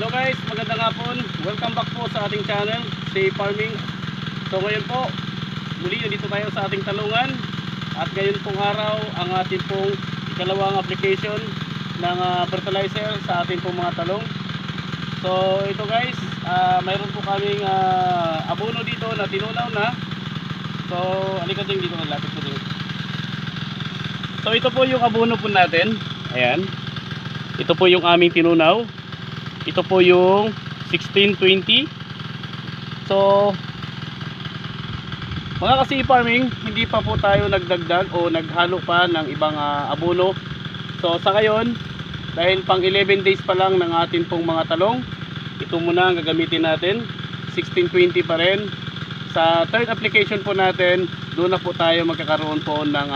Hello guys, magandang hapon. Welcome back po sa ating channel, Say Farming. So ngayon po, muli dito tayo sa ating talungan. At ngayon pong araw, ang ating pong ikalawang application ng fertilizer sa ating pong mga talong. So ito guys, mayroon po kaming abono dito na tinunaw na. So halika din dito, malapit po din. So ito po yung abono po natin. Ayan. Ito po yung aming tinunaw. Ito po yung 1620. So mga kasi farming, hindi pa po tayo nagdagdag o naghalo pa ng ibang abono. So sa ngayon, dahil pang 11 days pa lang ng atin pong mga talong, ito muna ang gagamitin natin. 1620 pa rin. Sa third application po natin, doon na po tayo magkakaroon po ng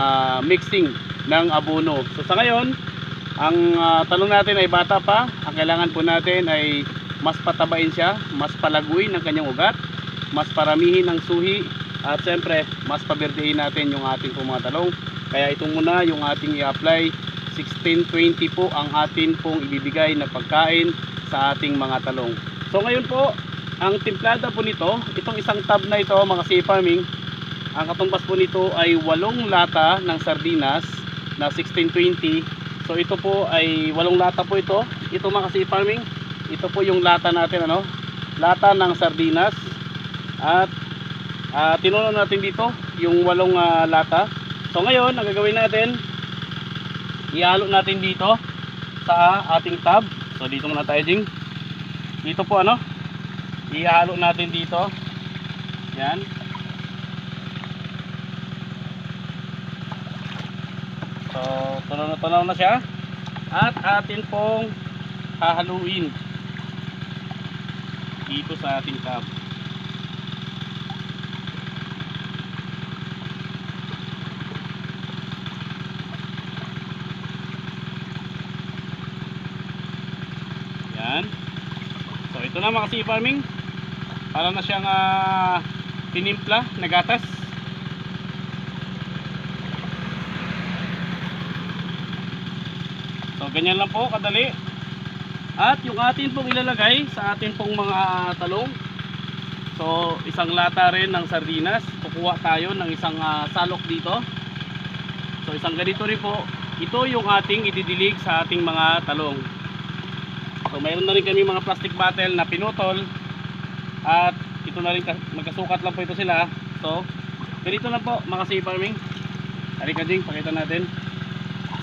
mixing ng abono. So sa ngayon, ang talong natin ay bata pa. Ang kailangan po natin ay mas patabain siya, mas palaguin ng kanyang ugat, mas paramihin ng suhi, at siyempre mas paberdehin natin yung ating pong mga talong. Kaya ito muna yung ating i-apply. 1620 po ang atin pong ibibigay na pagkain sa ating mga talong. So ngayon po, ang timplada po nito, itong isang tab na ito mga Say Farming, ang katumbas po nito ay 8 lata ng sardinas na 1620. So ito po ay 8 lata po ito. Ito mga Say Farming, ito po yung lata natin, lata ng sardinas. At tinunaw natin dito yung 8 lata. So ngayon, ang gagawin natin, ihalo natin dito sa ating tab. So dito muna tayo, Jing. Dito po ihalo natin dito. Yan. So tunaw na siya. At atin pong hahaluin dito sa ating tab. Yan. So ito na mga Say Farming, para na siyang tinimpla na gatas. So ganyan lang po kadali. At yung atin pong ilalagay sa atin pong mga talong, so isang lata rin ng sardinas. Kukuha tayo ng isang salok dito. So isang ganito rin po. Ito yung ating ididilig sa ating mga talong. So mayroon na rin kami mga plastic bottle na pinutol. At ito na rin, magkasukat lang po ito sila. So ganito lang po mga Say Farming. Halika Jing, pakita natin.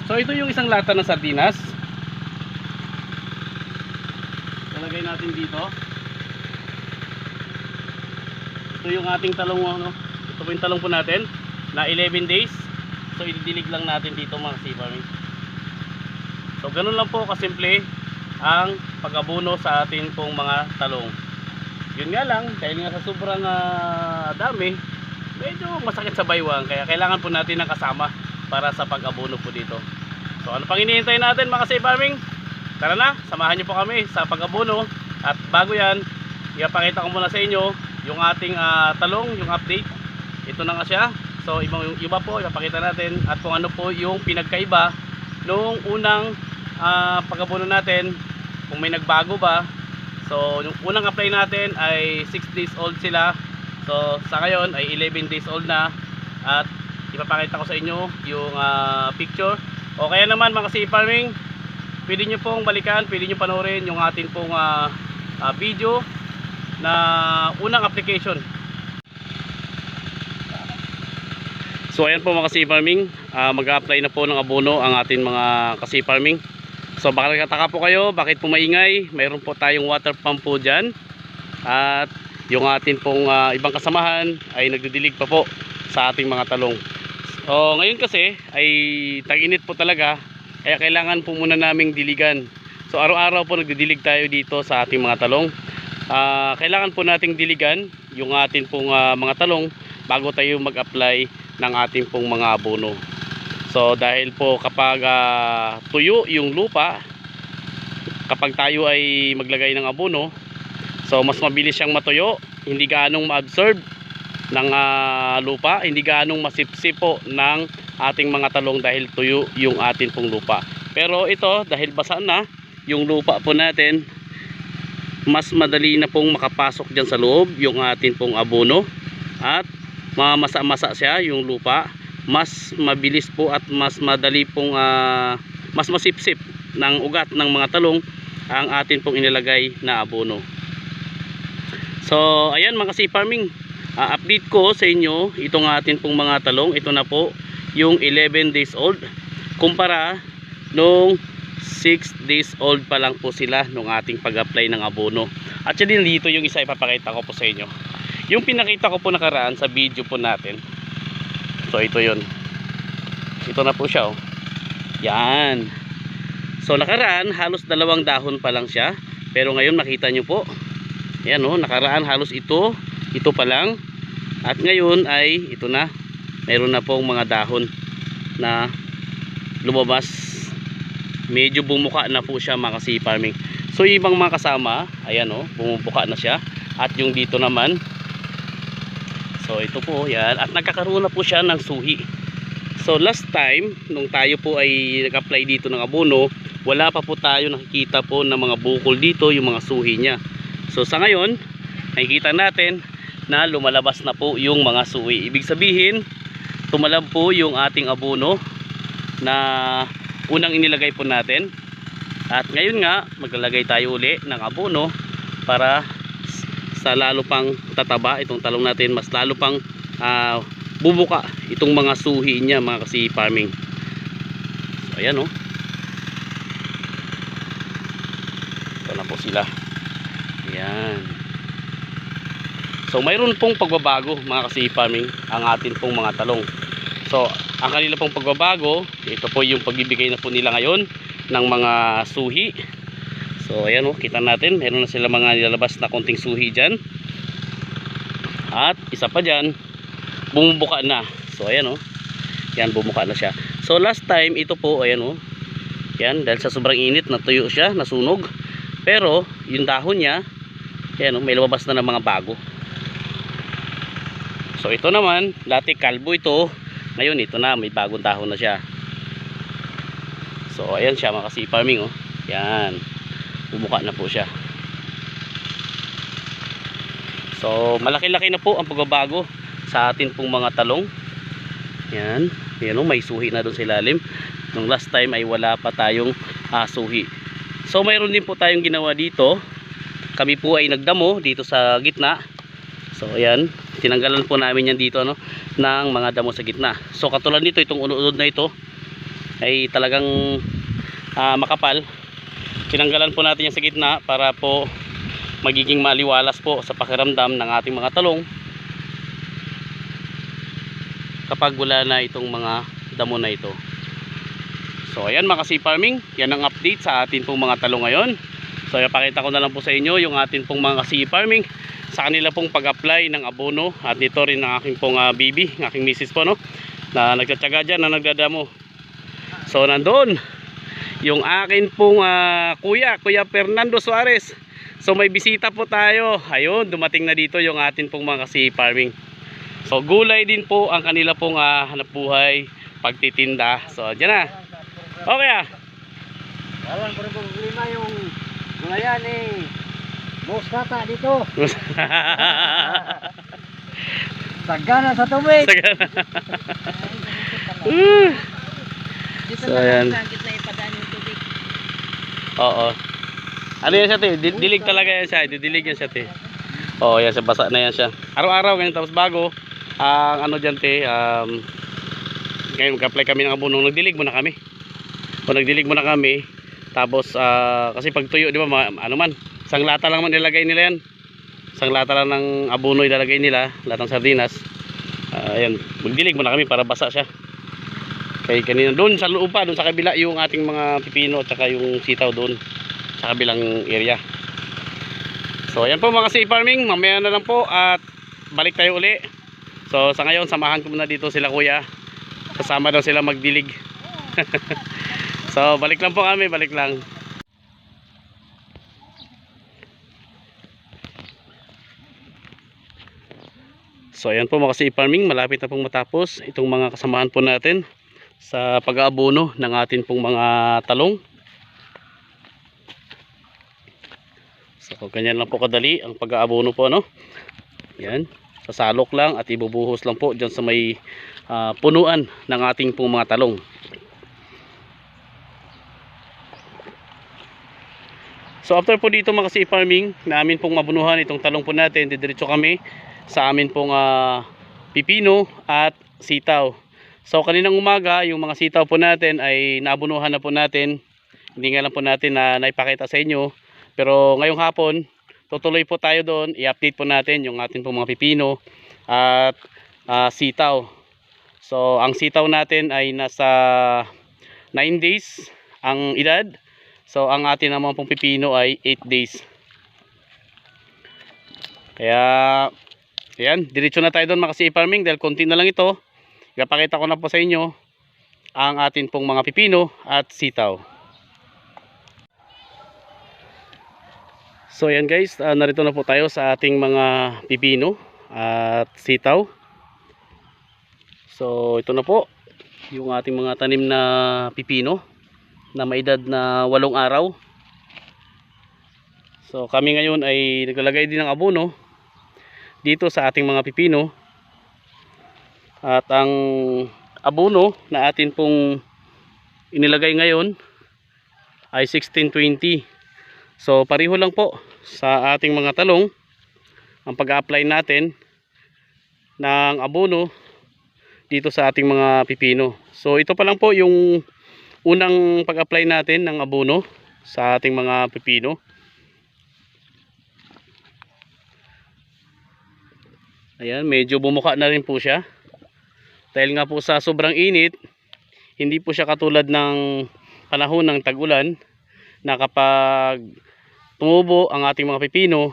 So ito yung isang lata ng sardinas. Ilagay natin dito. Ito yung ating talong, ito po yung talong po natin na 11 days. So ididilig lang natin dito mga Say Farming. So ganun lang po kasimple ang pag-abono sa atin pong mga talong. Yun nga lang, dahil nga sa sobrang dami, medyo masakit sa baywang, kaya kailangan po natin ng kasama para sa pag-abono po dito. So ano pang hinihintay natin mga Say Farming? Tara na, samahan niyo po kami sa pag-abono. At bago yan, ipakita ko muna sa inyo yung ating talong, yung update. Ito na nga siya. So iba po, ipakita natin at kung ano po yung pinagkaiba nung unang pag-abono natin, kung may nagbago ba. So yung unang apply natin ay 6 days old sila. So sa ngayon ay 11 days old na. At ipapakita ko sa inyo yung picture. O kaya naman mga Say Farming, pwede nyo pong balikan, pwede nyo panoorin yung ating pong video na unang application. So ayan po mga Say Farming, mag-a-apply na po ng abono ang ating mga Say Farming. So baka nagtataka po kayo, bakit po maingay? Mayroon po tayong water pump po dyan. At yung ating pong ibang kasamahan ay nagdidilig pa po sa ating mga talong. So ngayon kasi ay tag-init po talaga, kaya kailangan po muna naming diligan. So araw-araw po nagdidilig tayo dito sa ating mga talong. Kailangan po nating diligan yung ating pong mga talong bago tayo mag-apply ng ating pong mga abono. So dahil po kapag tuyo yung lupa, kapag tayo ay maglagay ng abono, so mas mabilis siyang matuyo, hindi gaanong ma-absorb ng lupa, hindi gaanong masipsip po ng ating mga talong dahil tuyo yung ating pong lupa. Pero ito dahil basa na yung lupa po natin, mas madali na pong makapasok dyan sa loob yung atin pong abono at mamasa-masa siya yung lupa. Mas mabilis po at mas madali pong mas masipsip ng ugat ng mga talong ang atin pong inilagay na abono. So ayan mga ka-farming, update ko sa inyo itong atin pong mga talong. Ito na po yung 11 days old kumpara nung 6 days old pa lang po sila nung ating pag-apply ng abono. Actually dito yung isa ipapakita ko po sa inyo, yung pinakita ko po nakaraan sa video po natin. So ito yun, ito na po siya, oh. Yan. So nakaraan halos 2 dahon pa lang siya, pero ngayon makita nyo po, yan, oh, nakaraan halos ito pa lang, at ngayon ay ito na, mayroon na pong mga dahon na lumabas. Medyo bumuka na po siya mga ka-farming. So ibang mga kasama, ayan, oh, bumubuka na siya. At yung dito naman, so ito po, yan, at nagkakaroon na po siya ng suhi. So last time nung tayo po ay nag-apply dito ng abono, wala pa po tayo nakikita po ng mga bukol dito, yung mga suhi niya. So sa ngayon nakikita natin na lumalabas na po yung mga suhi. Ibig sabihin tumalab po yung ating abono na unang inilagay po natin. At ngayon nga maglalagay tayo uli ng abono para sa lalo pang tataba itong talong natin, mas lalo pang bubuka itong mga suhi niya mga ka-farming. So ayan, oh, ito na po sila, ayan. So mayroon pong pagbabago mga ka-farming ang atin pong mga talong. So ang kanila pong pagbabago, ito po yung pagbibigay na po nila ngayon ng mga suhi. So ayan, oh, kita natin meron na sila mga nilalabas na konting suhi dyan. At isa pa dyan, bumubuka na. So ayan, oh, yan, bumuka na siya. So last time ito po, ayan, oh, yan, dahil sa sobrang init natuyo siya, nasunog. Pero yung dahon niya, ayan, oh, may lumabas na ng mga bago. So ito naman, dati kalbo ito, ngayon ito na, may bagong dahon na siya. So ayan siya mga ka-farming, oh, yan, bumuka na po siya. So malaki-laki na po ang pagbabago sa atin pong mga talong. Yan, yan, oh, may suhi na doon sa ilalim. Nung last time ay wala pa tayong suhi. So mayroon din po tayong ginawa dito. Kami po ay nagdamo dito sa gitna. So ayan, tinanggalan po namin yan dito, no, ng mga damo sa gitna. So katulad nito, itong unod na ito ay talagang makapal. Tinanggalan po natin yan sa gitna para po magiging maliwalas po sa pakiramdam ng ating mga talong kapag wala na itong mga damo na ito. So ayan mga ka-farming, yan ang update sa atin pong mga talong ngayon. So ipakita ko na lang po sa inyo yung atin pong mga ka-farming sa kanila pong pag-apply ng abono. At dito rin ang aking pong bibi, ng aking misis po, no, na nagtsatsaga dyan, na nagdadamo. So nandun yung akin pong Kuya Fernando Suarez. So may bisita po tayo. Ayun, dumating na dito yung atin pong mga ka-farming. So gulay din po ang kanila pong hanapbuhay, pagtitinda. So dyan na. Okay, Alam ko rin po na yung gulayan eh. Moskata dito. Sagana sa tubig. Sagana. Dito So, na ayan. lang sa gitna ipadaan yung tubig. Oo. Ano yan siya, te? Dilig talaga yan siya. Didilig yan siya, te. Oo, yan siya. Basa na yan siya. Araw-araw ganyan. Tapos bago, ang ano dyan, te, ngayon mag-apply kami ng abono. Nagdilig muna kami. O nagdilig muna kami. Tapos, kasi pag tuyo, di ba, ano man, isang lata lang man ilalagay nila yan. Isang lata lang ng abono ilalagay nila, latang sardinas. Ayan, magdilig muna kami para basa siya. Kaya kanina doon sa loob pa, doon sa kabila yung ating mga pipino at saka yung sitaw doon sa kabilang area. So ayan po mga ka-farming, mamaya na lang po at balik tayo uli. So sa ngayon samahan ko muna dito sila kuya, kasama daw sila magdilig. So balik lang po kami, balik lang. So ayan po mga ka-farming, malapit na pong matapos itong mga kasamahan po natin sa pag-aabono ng atin pong mga talong. So So ganyan lang po kadali ang pag-aabono po, no? Yan, sasalok lang at ibubuhos lang po dyan sa may punuan ng ating pong mga talong. So after po dito mga kasi farming namin pong mabunuhan itong talong po natin, didiretso kami sa amin pong pipino at sitaw. So kaninang umaga yung mga sitaw po natin ay nabunuhan na po natin. Hindi nga lang po natin na naipakita sa inyo. Pero ngayong hapon tutuloy po tayo doon, i-update po natin yung ating pong mga pipino at sitaw. So ang sitaw natin ay nasa 9 days ang edad. So ang atin naman pong pipino ay 8 days. Kaya ayan, diretso na tayo doon mga kasi farming dahil konti na lang ito. Ipakita ko na po sa inyo ang atin pong mga pipino at sitaw. So ayan guys, narito na po tayo sa ating mga pipino at sitaw. So ito na po yung ating mga tanim na pipino na may edad na 8 araw. So kami ngayon ay naglalagay din ng abono dito sa ating mga pipino. At ang abono na atin pong inilagay ngayon ay 1620. So pareho lang po sa ating mga talong ang pag-apply natin ng abono dito sa ating mga pipino. So ito pa lang po yung unang pag-apply natin ng abono sa ating mga pipino. Ayan, medyo bumuka na rin po siya. Dahil nga po sa sobrang init, hindi po siya katulad ng panahon ng tag-ulan na kapag tumubo ang ating mga pipino,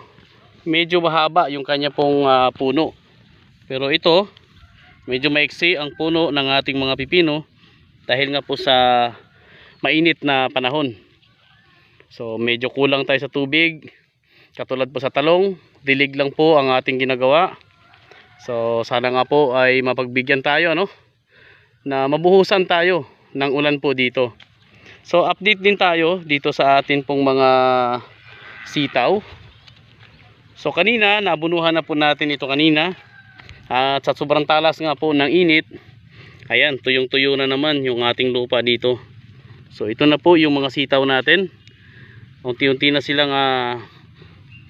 medyo mahaba yung kanya pong puno. Pero ito, medyo maiksi ang puno ng ating mga pipino dahil nga po sa mainit na panahon. So medyo kulang tayo sa tubig. Katulad po sa talong, dilig lang po ang ating ginagawa. So sana nga po ay mapagbigyan tayo, no, na mabuhusan tayo ng ulan po dito. So update din tayo dito sa atin pong mga sitaw. So kanina nabunuhan na po natin ito kanina. At sa sobrang talas nga po ng init, ayan, tuyong-tuyo na naman yung ating lupa dito. So ito na po yung mga sitaw natin. Unti-unti na silang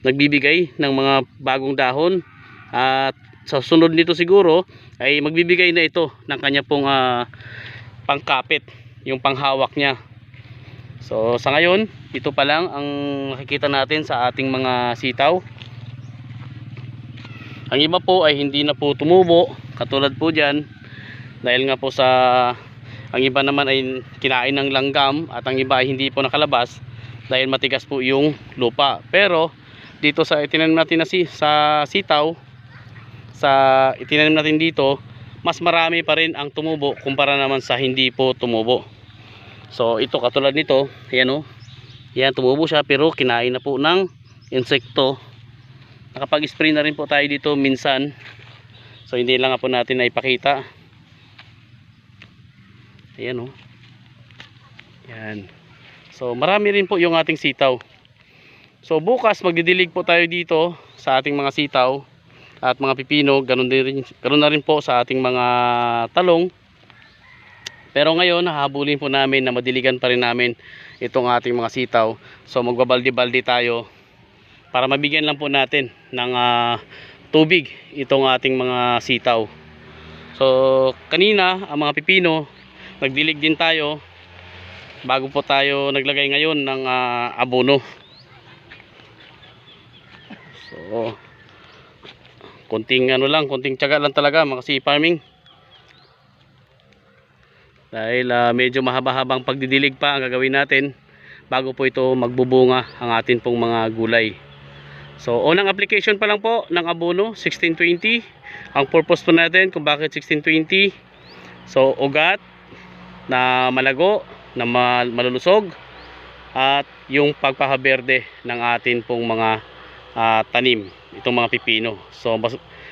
nagbibigay ng mga bagong dahon. At sa sunod nito siguro ay magbibigay na ito ng kanya pong pangkapit, yung panghawak niya. So sa ngayon, ito pa lang ang nakikita natin sa ating mga sitaw. Ang iba po ay hindi na po tumubo, katulad po dyan, dahil nga po sa ang iba naman ay kinain ng langgam at ang iba ay hindi po nakalabas dahil matigas po yung lupa. Pero dito sa itinanim natin na sa sitaw, sa itinanim natin dito, mas marami pa rin ang tumubo kumpara naman sa hindi po tumubo. So ito katulad nito, ayan o, yan, tumubo siya pero kinain na po ng insekto. Nakapag-spray na rin po tayo dito minsan. So hindi lang po natin na ipakita. Ayan o. Yan. So marami rin po yung ating sitaw. So bukas magdidilig po tayo dito sa ating mga sitaw at mga pipino. Ganun na rin po sa ating mga talong. Pero ngayon hahabulin po namin na madiligan pa rin namin itong ating mga sitaw. So magbabaldi-baldi tayo para mabigyan lang po natin ng tubig itong ating mga sitaw. So kanina ang mga pipino, nagdilig din tayo bago po tayo naglagay ngayon ng abono. So konting konting tiyaga lang talaga mga kasi farming. Dahil medyo mahaba-habang pagdidilig pa ang gagawin natin bago po ito magbubunga ang atin pong mga gulay. So unang application pa lang po ng abono 1620. Ang purpose po natin kung bakit 1620, so ugat na malago, na malulusog, at yung pagpahaberde ng atin pong mga tanim, itong mga pipino. So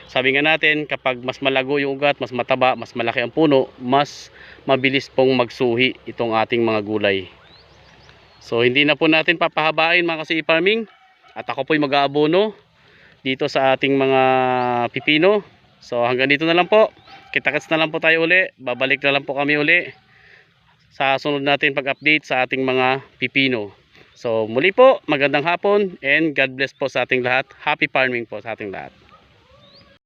sabi nga natin, kapag mas malago yung ugat, mas mataba, mas malaki ang puno, mas mabilis pong magsuhi itong ating mga gulay. So hindi na po natin papahabain mga kasi farming At ako po'y mag-aabono dito sa ating mga pipino. So hanggang dito na lang po. Kita-kits na lang po tayo uli. Babalik na lang po kami uli sa sunod natin pag-update sa ating mga pipino. So muli po, magandang hapon and God bless po sa ating lahat. Happy farming po sa ating lahat.